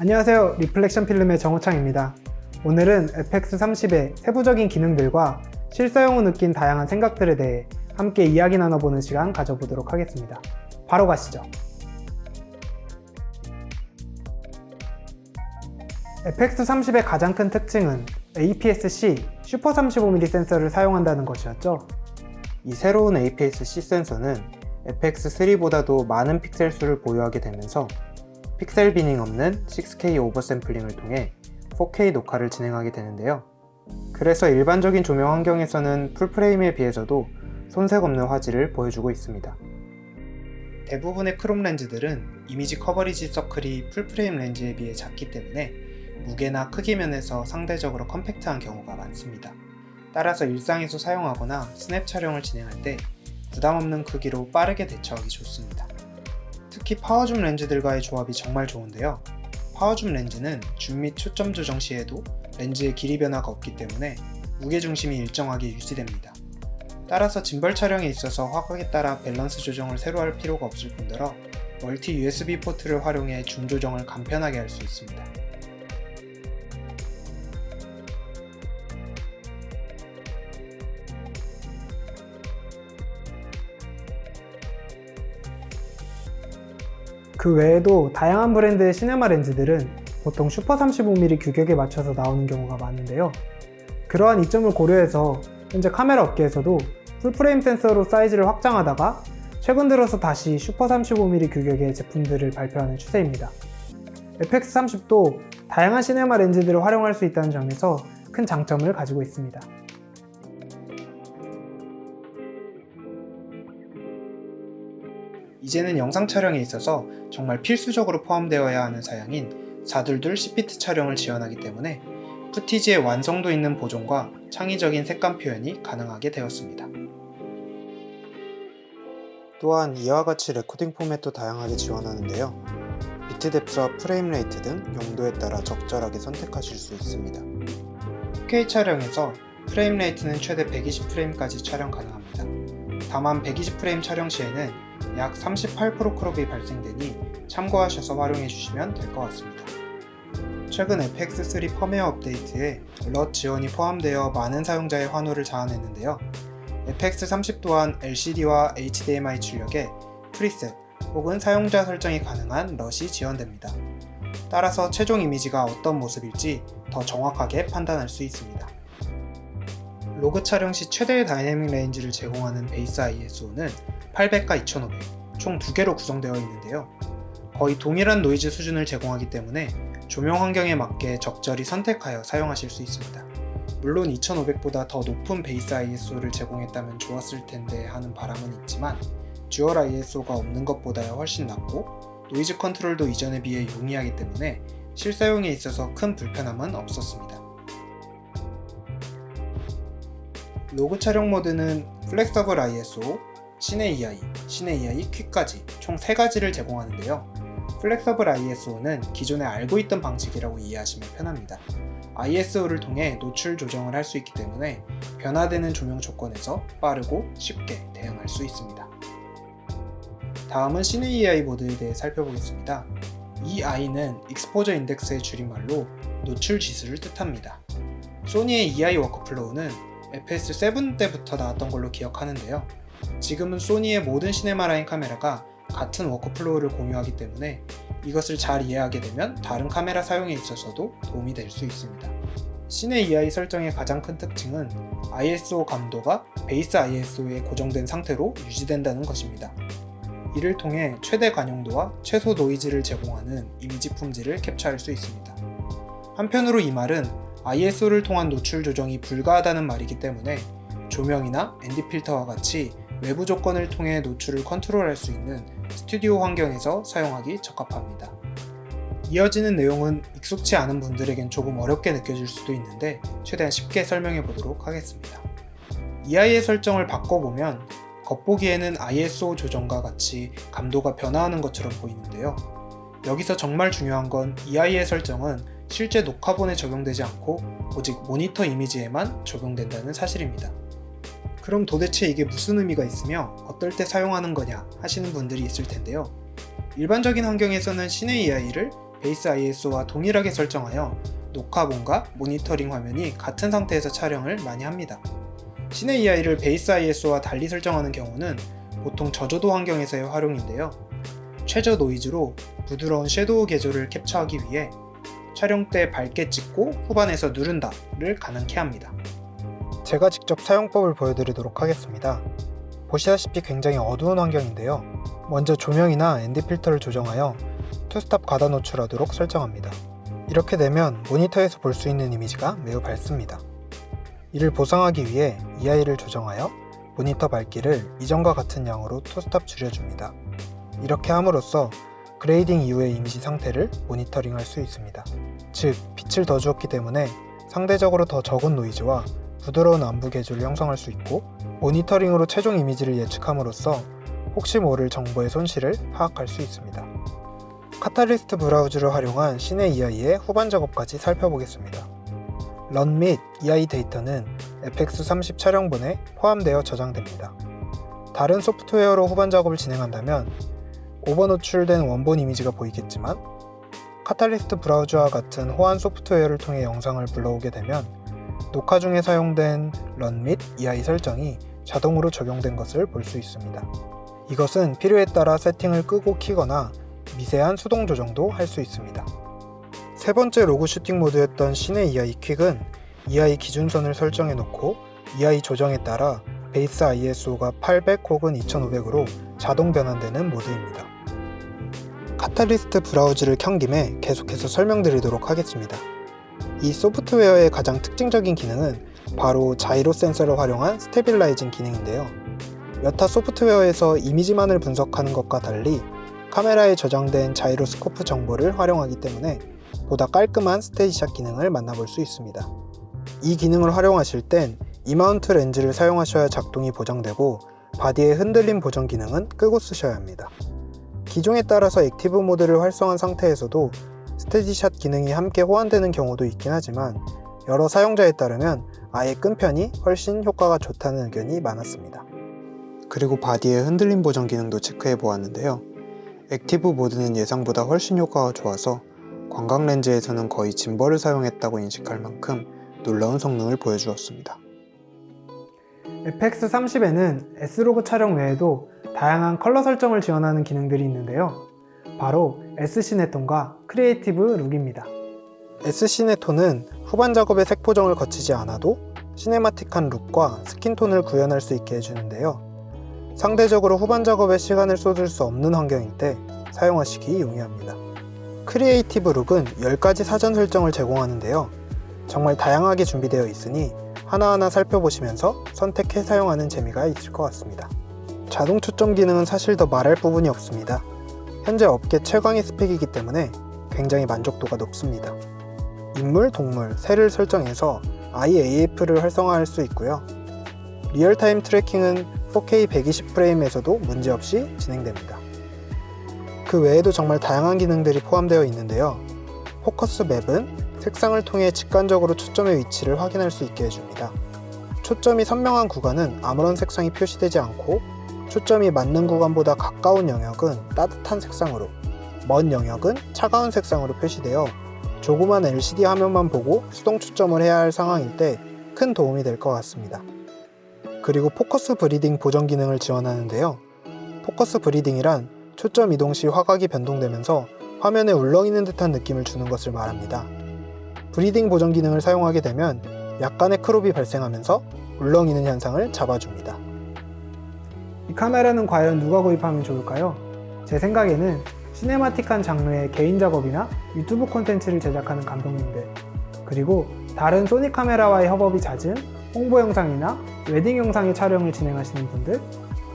안녕하세요. 리플렉션 필름의 정호창입니다. 오늘은 FX30의 세부적인 기능들과 실사용 후 느낀 다양한 생각들에 대해 함께 이야기 나눠보는 시간 가져보도록 하겠습니다. 바로 가시죠. FX30의 가장 큰 특징은 APS-C 슈퍼 35mm 센서를 사용한다는 것이었죠. 이 새로운 APS-C 센서는 FX3보다도 많은 픽셀 수를 보유하게 되면서 픽셀 비닝 없는 6K 오버샘플링을 통해 4K 녹화를 진행하게 되는데요. 그래서 일반적인 조명 환경에서는 풀프레임에 비해서도 손색 없는 화질을 보여주고 있습니다. 대부분의 크롭 렌즈들은 이미지 커버리지 서클이 풀프레임 렌즈에 비해 작기 때문에 무게나 크기 면에서 상대적으로 컴팩트한 경우가 많습니다. 따라서 일상에서 사용하거나 스냅 촬영을 진행할 때 부담 없는 크기로 빠르게 대처하기 좋습니다. 특히 파워줌 렌즈들과의 조합이 정말 좋은데요. 파워줌 렌즈는 줌 및 초점 조정 시에도 렌즈의 길이 변화가 없기 때문에 무게중심이 일정하게 유지됩니다. 따라서 짐벌 촬영에 있어서 화각에 따라 밸런스 조정을 새로 할 필요가 없을 뿐더러 멀티 USB 포트를 활용해 줌 조정을 간편하게 할 수 있습니다. 그 외에도 다양한 브랜드의 시네마 렌즈들은 보통 슈퍼 35mm 규격에 맞춰서 나오는 경우가 많은데요. 그러한 이점을 고려해서 현재 카메라 업계에서도 풀프레임 센서로 사이즈를 확장하다가 최근 들어서 다시 슈퍼 35mm 규격의 제품들을 발표하는 추세입니다. FX30도 다양한 시네마 렌즈들을 활용할 수 있다는 점에서 큰 장점을 가지고 있습니다. 이제는 영상 촬영에 있어서 정말 필수적으로 포함되어야 하는 사양인 422 10비트 촬영을 지원하기 때문에 푸티지의 완성도 있는 보존과 창의적인 색감 표현이 가능하게 되었습니다. 또한 이와 같이 레코딩 포맷도 다양하게 지원하는데요. 비트 뎁스와 프레임 레이트 등 용도에 따라 적절하게 선택하실 수 있습니다. 4K 촬영에서 프레임 레이트는 최대 120프레임까지 촬영 가능합니다. 다만 120프레임 촬영 시에는 약 38% 크롭이 발생되니 참고하셔서 활용해 주시면 될 것 같습니다. 최근 FX3 펌웨어 업데이트에 LUT 지원이 포함되어 많은 사용자의 환호를 자아냈는데요. FX30 또한 LCD와 HDMI 출력에 프리셋 혹은 사용자 설정이 가능한 LUT이 지원됩니다. 따라서 최종 이미지가 어떤 모습일지 더 정확하게 판단할 수 있습니다. 로그 촬영 시 최대의 다이내믹 레인지를 제공하는 베이스 ISO는 800과 2500, 총 2개로 구성되어 있는데요. 거의 동일한 노이즈 수준을 제공하기 때문에 조명 환경에 맞게 적절히 선택하여 사용하실 수 있습니다. 물론 2500보다 더 높은 베이스 ISO를 제공했다면 좋았을 텐데 하는 바람은 있지만 듀얼 ISO가 없는 것보다야 훨씬 낫고 노이즈 컨트롤도 이전에 비해 용이하기 때문에 실사용에 있어서 큰 불편함은 없었습니다. 로그 촬영 모드는 플렉서블 ISO, 시네 EI, 시네 EI 퀵까지 총 3가지를 제공하는데요. 플렉서블 ISO는 기존에 알고 있던 방식이라고 이해하시면 편합니다. ISO를 통해 노출 조정을 할 수 있기 때문에 변화되는 조명 조건에서 빠르고 쉽게 대응할 수 있습니다. 다음은 시네 EI 모드에 대해 살펴보겠습니다. EI는 익스포저 인덱스의 줄임말로 노출 지수를 뜻합니다. 소니의 EI 워크플로우는 FS7 때부터 나왔던 걸로 기억하는데요. 지금은 소니의 모든 시네마라인 카메라가 같은 워크플로우를 공유하기 때문에 이것을 잘 이해하게 되면 다른 카메라 사용에 있어서도 도움이 될 수 있습니다. 시네 EI 설정의 가장 큰 특징은 ISO 감도가 베이스 ISO에 고정된 상태로 유지된다는 것입니다. 이를 통해 최대 관용도와 최소 노이즈를 제공하는 이미지 품질을 캡처할 수 있습니다. 한편으로 이 말은 ISO를 통한 노출 조정이 불가하다는 말이기 때문에 조명이나 ND 필터와 같이 외부 조건을 통해 노출을 컨트롤할 수 있는 스튜디오 환경에서 사용하기 적합합니다. 이어지는 내용은 익숙치 않은 분들에겐 조금 어렵게 느껴질 수도 있는데 최대한 쉽게 설명해 보도록 하겠습니다. EI의 설정을 바꿔보면 겉보기에는 ISO 조정과 같이 감도가 변화하는 것처럼 보이는데요. 여기서 정말 중요한 건 EI의 설정은 실제 녹화본에 적용되지 않고 오직 모니터 이미지에만 적용된다는 사실입니다. 그럼 도대체 이게 무슨 의미가 있으며 어떨 때 사용하는 거냐 하시는 분들이 있을 텐데요. 일반적인 환경에서는 시네 EI를 베이스 ISO와 동일하게 설정하여 녹화본과 모니터링 화면이 같은 상태에서 촬영을 많이 합니다. 시네 EI를 베이스 ISO와 달리 설정하는 경우는 보통 저조도 환경에서의 활용인데요. 최저 노이즈로 부드러운 섀도우 개조를 캡처하기 위해 촬영 때 밝게 찍고 후반에서 누른다를 가능케 합니다. 제가 직접 사용법을 보여드리도록 하겠습니다. 보시다시피 굉장히 어두운 환경인데요. 먼저 조명이나 ND 필터를 조정하여 투스탑 과다 노출하도록 설정합니다. 이렇게 되면 모니터에서 볼 수 있는 이미지가 매우 밝습니다. 이를 보상하기 위해 EI를 조정하여 모니터 밝기를 이전과 같은 양으로 투스탑 줄여줍니다. 이렇게 함으로써 그레이딩 이후의 이미지 상태를 모니터링할 수 있습니다. 즉, 빛을 더 주었기 때문에 상대적으로 더 적은 노이즈와 부드러운 안부 개조를 형성할 수 있고, 모니터링으로 최종 이미지를 예측함으로써 혹시 모를 정보의 손실을 파악할 수 있습니다. 카탈리스트 브라우저를 활용한 시네 EI의 후반 작업까지 살펴보겠습니다. 런 및 EI 데이터는 FX30 촬영본에 포함되어 저장됩니다. 다른 소프트웨어로 후반 작업을 진행한다면 오버 노출된 원본 이미지가 보이겠지만, 카탈리스트 브라우저와 같은 호환 소프트웨어를 통해 영상을 불러오게 되면 녹화 중에 사용된 런 및 EI 설정이 자동으로 적용된 것을 볼 수 있습니다. 이것은 필요에 따라 세팅을 끄고 켜거나 미세한 수동 조정도 할 수 있습니다. 세 번째 로그 슈팅 모드였던 시네 EI 퀵은 EI 기준선을 설정해 놓고 EI 조정에 따라 베이스 ISO가 800 혹은 2500으로 자동 변환되는 모드입니다. 카탈리스트 브라우저를 켠 김에 계속해서 설명드리도록 하겠습니다. 이 소프트웨어의 가장 특징적인 기능은 바로 자이로 센서를 활용한 스테빌라이징 기능인데요. 여타 소프트웨어에서 이미지만을 분석하는 것과 달리 카메라에 저장된 자이로스코프 정보를 활용하기 때문에 보다 깔끔한 스테디샷 기능을 만나볼 수 있습니다. 이 기능을 활용하실 땐 이마운트 렌즈를 사용하셔야 작동이 보장되고, 바디의 흔들림 보정 기능은 끄고 쓰셔야 합니다. 기종에 따라서 액티브 모드를 활성화한 상태에서도 스테디샷 기능이 함께 호환되는 경우도 있긴 하지만, 여러 사용자에 따르면 아예 끈 편이 훨씬 효과가 좋다는 의견이 많았습니다. 그리고 바디의 흔들림 보정 기능도 체크해 보았는데요. 액티브 모드는 예상보다 훨씬 효과가 좋아서 광각 렌즈에서는 거의 짐벌을 사용했다고 인식할 만큼 놀라운 성능을 보여주었습니다. FX30에는 S로그 촬영 외에도 다양한 컬러 설정을 지원하는 기능들이 있는데요. 바로 S시네톤과 크리에이티브 룩입니다. S시네톤은 후반 작업의 색 보정을 거치지 않아도 시네마틱한 룩과 스킨톤을 구현할 수 있게 해주는데요. 상대적으로 후반 작업에 시간을 쏟을 수 없는 환경일 때 사용하시기 용이합니다. 크리에이티브 룩은 10가지 사전 설정을 제공하는데요. 정말 다양하게 준비되어 있으니 하나하나 살펴보시면서 선택해 사용하는 재미가 있을 것 같습니다. 자동 초점 기능은 사실 더 말할 부분이 없습니다. 현재 업계 최강의 스펙이기 때문에 굉장히 만족도가 높습니다. 인물, 동물, 새를 설정해서 IAF를 활성화할 수 있고요. 리얼타임 트래킹은 4K 120프레임에서도 문제없이 진행됩니다. 그 외에도 정말 다양한 기능들이 포함되어 있는데요. 포커스 맵은 색상을 통해 직관적으로 초점의 위치를 확인할 수 있게 해줍니다. 초점이 선명한 구간은 아무런 색상이 표시되지 않고, 초점이 맞는 구간보다 가까운 영역은 따뜻한 색상으로, 먼 영역은 차가운 색상으로 표시되어 조그만 LCD 화면만 보고 수동 초점을 해야 할 상황일 때 큰 도움이 될 것 같습니다. 그리고 포커스 브리딩 보정 기능을 지원하는데요. 포커스 브리딩이란 초점 이동 시 화각이 변동되면서 화면에 울렁이는 듯한 느낌을 주는 것을 말합니다. 브리딩 보정 기능을 사용하게 되면 약간의 크롭이 발생하면서 울렁이는 현상을 잡아줍니다. 이 카메라는 과연 누가 구입하면 좋을까요? 제 생각에는 시네마틱한 장르의 개인 작업이나 유튜브 콘텐츠를 제작하는 감독님들, 그리고 다른 소니 카메라와의 협업이 잦은 홍보 영상이나 웨딩 영상의 촬영을 진행하시는 분들,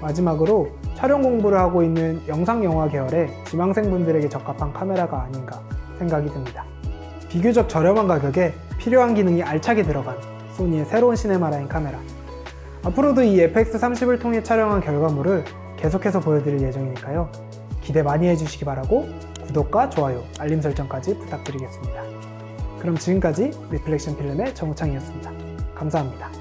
마지막으로 촬영 공부를 하고 있는 영상 영화 계열의 지망생분들에게 적합한 카메라가 아닌가 생각이 듭니다. 비교적 저렴한 가격에 필요한 기능이 알차게 들어간 소니의 새로운 시네마라인 카메라. 앞으로도 이 FX30을 통해 촬영한 결과물을 계속해서 보여드릴 예정이니까요. 기대 많이 해주시기 바라고 구독과 좋아요, 알림 설정까지 부탁드리겠습니다. 그럼 지금까지 리플렉션 필름의 정우창이었습니다. 감사합니다.